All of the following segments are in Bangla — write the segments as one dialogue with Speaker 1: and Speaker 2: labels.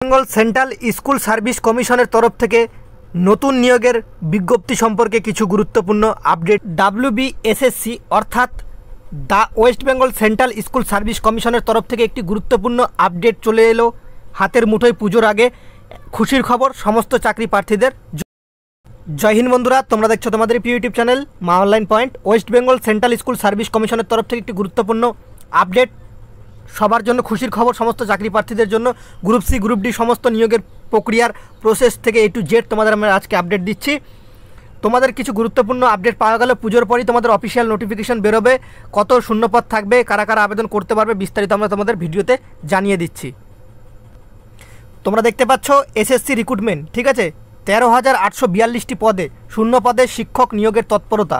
Speaker 1: বেঙ্গল সেন্ট্রাল স্কুল সার্ভিস কমিশনের তরফ থেকে নতুন নিয়োগের বিজ্ঞপ্তি সম্পর্কে কিছু গুরুত্বপূর্ণ আপডেট। WBSSC অর্থাৎ the West Bengal central school service কমিশনের তরফ থেকে একটি গুরুত্বপূর্ণ আপডেট চলে এলো হাতের মুঠোয় পুজোর আগে। খুশির খবর সমস্ত চাকরি প্রার্থীদের। জয় হিন্দ বন্ধুরা, তোমরা দেখছো তোমাদের প্রিয় ইউটিউব চ্যানেল মা online point. West Bengal central school service কমিশনের তরফ থেকে একটি গুরুত্বপূর্ণ আপডেট সবার জন্য, খুশির খবর সমস্ত চাকরি প্রার্থীদের জন্য। গ্রুপ সি গ্রুপ ডি সমস্ত নিয়োগের প্রক্রিয়ার প্রসেস থেকে A to Z তোমাদের আমরা আজকে আপডেট দিচ্ছি। তোমাদের কিছু গুরুত্বপূর্ণ আপডেট পাওয়া গেল। পুজোর পরই তোমাদের অফিসিয়াল নোটিফিকেশন বেরোবে, কত শূন্যপদ থাকবে, কারা কারা আবেদন করতে পারবে, বিস্তারিত আমরা তোমাদের ভিডিওতে জানিয়ে দিচ্ছি। তোমরা দেখতে পাচ্ছ SSC রিক্রুটমেন্ট, ঠিক আছে, 13,842টি পদে শূন্য পদে শিক্ষক নিয়োগের তৎপরতা।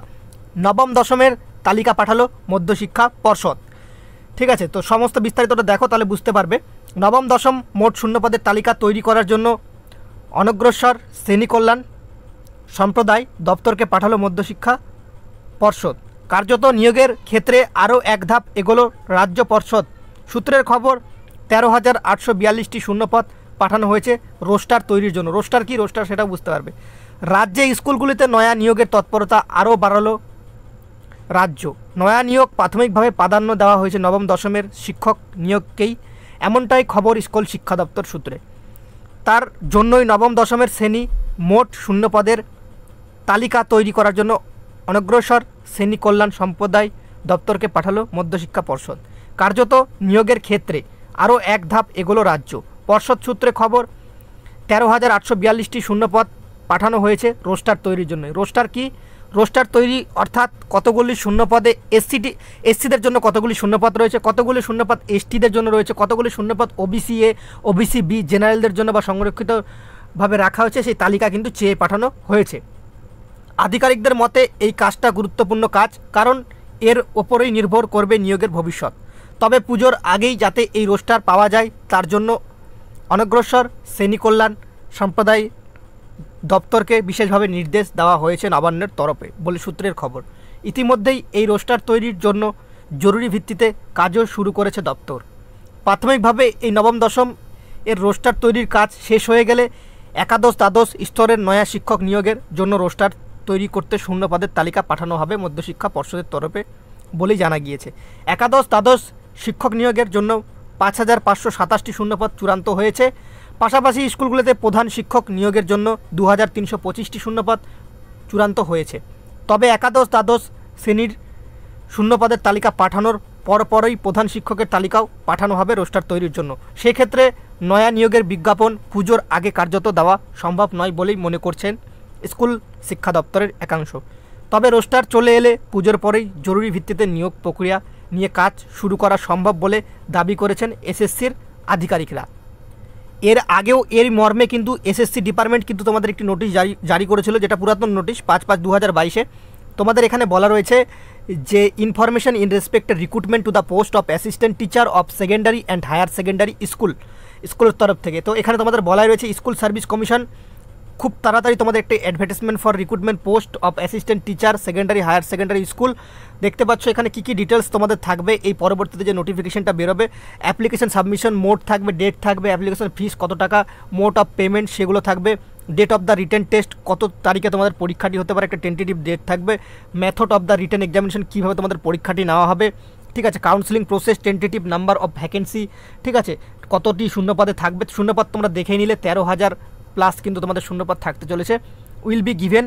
Speaker 1: নবম দশমের তালিকা পাঠালো মধ্যশিক্ষা পর্ষদ, ঠিক আছে। তো সমস্ত বিস্তারিতটা দেখো, তাহলে বুঝতে পারবে। নবম দশম মোট শূন্য পদের তালিকা তৈরি করার জন্য অনগ্রসর শ্রেণী কল্যাণ সম্প্রদায় দপ্তরকে পাঠালো মধ্যশিক্ষা পর্ষদ। কার্যত নিয়োগের ক্ষেত্রে আরও এক ধাপ এগোলো রাজ্য পর্ষদ। সূত্রের খবর, 13,842টি শূন্যপদ পাঠানো হয়েছে রোস্টার তৈরির জন্য। রোস্টার কি, রোস্টার সেটা বুঝতে পারবে। রাজ্যে স্কুলগুলিতে নয়া নিয়োগের তৎপরতা আরও বাড়ালো রাজ্য। নয়া নিয়োগ প্রাথমিকভাবে প্রাধান্য দেওয়া হয়েছে নবম দশমের শিক্ষক নিয়োগকেই, এমনটাই খবর স্কুল শিক্ষা দপ্তর সূত্রে। তার জন্যই নবম দশমের শ্রেণী মোট শূন্য পদের তালিকা তৈরি করার জন্য অনগ্রসর শ্রেণী কল্যাণ সম্প্রদায় দপ্তরকে পাঠালো মধ্যশিক্ষা পর্ষদ। কার্যত নিয়োগের ক্ষেত্রে আরও এক ধাপ এগোলো রাজ্য। পর্ষদ সূত্রে খবর, 13,842টি শূন্যপদ পাঠানো হয়েছে রোস্টার তৈরির জন্য। রোস্টার কি, রোস্টার তৈরি অর্থাৎ কতগুলি শূন্যপদে এসসিদের জন্য কতগুলি শূন্যপদ রয়েছে, কতগুলি শূন্যপদ এসটিদের জন্য রয়েছে, কতগুলি শূন্যপদ OBC A OBC B জেনারেলদের জন্য বা সংরক্ষিতভাবে রাখা হয়েছে, সেই তালিকা কিন্তু চেয়ে পাঠানো হয়েছে। আধিকারিকদের মতে এই কাজটা গুরুত্বপূর্ণ কাজ, কারণ এর ওপরেই নির্ভর করবে নিয়োগের ভবিষ্যৎ। তবে পুজোর আগেই যাতে এই রোস্টার পাওয়া যায়, তার জন্য অনগ্রসর শ্রেণী কল্যাণ সম্প্রদায় দপ্তরকে বিশেষভাবে নির্দেশ দেওয়া হয়েছে নবান্নের তরফে বলে সূত্রের খবর। ইতিমধ্যেই এই রোস্টার তৈরির জন্য জরুরি ভিত্তিতে কাজও শুরু করেছে দপ্তর। প্রাথমিকভাবে এই নবম দশম এর রোস্টার তৈরির কাজ শেষ হয়ে গেলে একাদশ দ্বাদশ স্তরের নয়া শিক্ষক নিয়োগের জন্য রোস্টার তৈরি করতে শূন্য পদের তালিকা পাঠানো হবে মধ্যশিক্ষা পর্ষদের তরফে বলেই জানা গিয়েছে। একাদশ দ্বাদশ শিক্ষক নিয়োগের জন্য 5,527টি শূন্যপদ চূড়ান্ত হয়েছে। পাশাপাশি স্কুলগুলিতে প্রধান শিক্ষক নিয়োগের জন্য 2,325টি শূন্যপদ চূড়ান্ত হয়েছে। তবে একাদশ দ্বাদশ শ্রেণীর শূন্যপদের তালিকা পাঠানোর পরপরই প্রধান শিক্ষকের তালিকাও পাঠানো হবে রোস্টার তৈরির জন্য। সেক্ষেত্রে নয়া নিয়োগের বিজ্ঞাপন পুজোর আগে কার্যত দেওয়া সম্ভব নয় বলেই মনে করছেন স্কুল শিক্ষা দপ্তরের একাংশ। তবে রোস্টার চলে এলে পুজোর পরেই জরুরি ভিত্তিতে নিয়োগ প্রক্রিয়া নিয়ে কাজ শুরু করা সম্ভব বলে দাবি করেছেন SSCর আধিকারিকরা। এর আগেও এর মর্মে কিন্তু SSC ডিপার্টমেন্ট কিন্তু তোমাদের একটি নোটিশ জারি করেছিল, যেটা পুরাতন নোটিশ 5/5/2022। তোমাদের এখানে বলা রয়েছে যে information in respect recruitment to the post of assistant teacher of secondary and higher secondary স্কুলের তরফ থেকে। তো এখানে তোমাদের বলাই রয়েছে স্কুল সার্ভিস কমিশন খুব তাড়াতাড়ি তোমাদের একটি advertisement for recruitment post of assistant teacher secondary higher secondary school. দেখতে পাচ্ছ এখানে কী কী ডিটেলস তোমাদের থাকবে এই পরবর্তীতে যে নোটিফিকেশনটা বেরোবে। অ্যাপ্লিকেশন সাবমিশন মোড থাকবে, ডেট থাকবে, অ্যাপ্লিকেশন ফিস কত টাকা, মোড অফ পেমেন্ট সেগুলো থাকবে, date of the written test কত তারিখে তোমাদের পরীক্ষাটি হতে পারে একটা টেন্টেটিভ ডেট থাকবে, method of the written examination কীভাবে তোমাদের পরীক্ষাটি নেওয়া হবে, ঠিক আছে, counselling process, tentative number of vacancy, ঠিক আছে, কতটি শূন্যপদে থাকবে। শূন্যপদ তোমরা দেখে নিলে 13,000+ কিন্তু তোমাদের শূন্যপদ থাকতে চলেছে। Will be given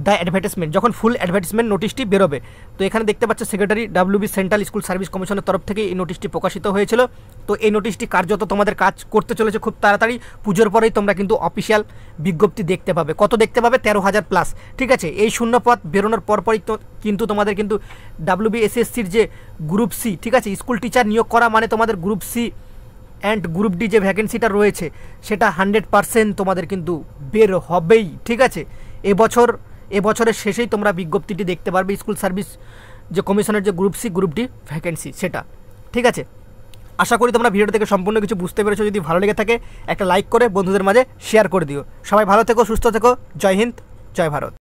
Speaker 1: the advertisement, যখন ফুল অ্যাডভার্টাইজমেন্ট নোটিশটি বেরোবে। তো এখানে দেখতে পাচ্ছ secretary WB central school service কমিশনের তরফ থেকে এই নোটিশটি প্রকাশিত হয়েছিল। তো এই নোটিশটি কার্যত তোমাদের কাজ করতে চলেছে খুব তাড়াতাড়ি। পুজোর পরেই তোমরা কিন্তু অফিসিয়াল বিজ্ঞপ্তি দেখতে পাবে। কত দেখতে পাবে? 13,000+, ঠিক আছে। এই শূন্যপদ বেরোনোর পরপরই কিন্তু তোমাদের কিন্তু WBSSCর যে গ্রুপ সি, ঠিক আছে, স্কুল টিচার নিয়োগ করা মানে তোমাদের group C and group D যে ভ্যাকেন্সিটা রয়েছে সেটা 100% তোমাদের কিন্তু বের হবেই, ঠিক আছে। এবছরের শেষেই তোমরা বিজ্ঞপ্তিটি দেখতে পারবে স্কুল সার্ভিস যে কমিশনের যে group C group D vacancy সেটা, ঠিক আছে। আশা করি তোমরা ভিডিওটা থেকে সম্পূর্ণ কিছু বুঝতে পেরেছো। যদি ভালো লেগে থাকে একটা লাইক করে বন্ধুদের মাঝে শেয়ার করে দিও। সবাই ভালো থেকো, সুস্থ থেকো। জয় হিন্দ, জয় ভারত।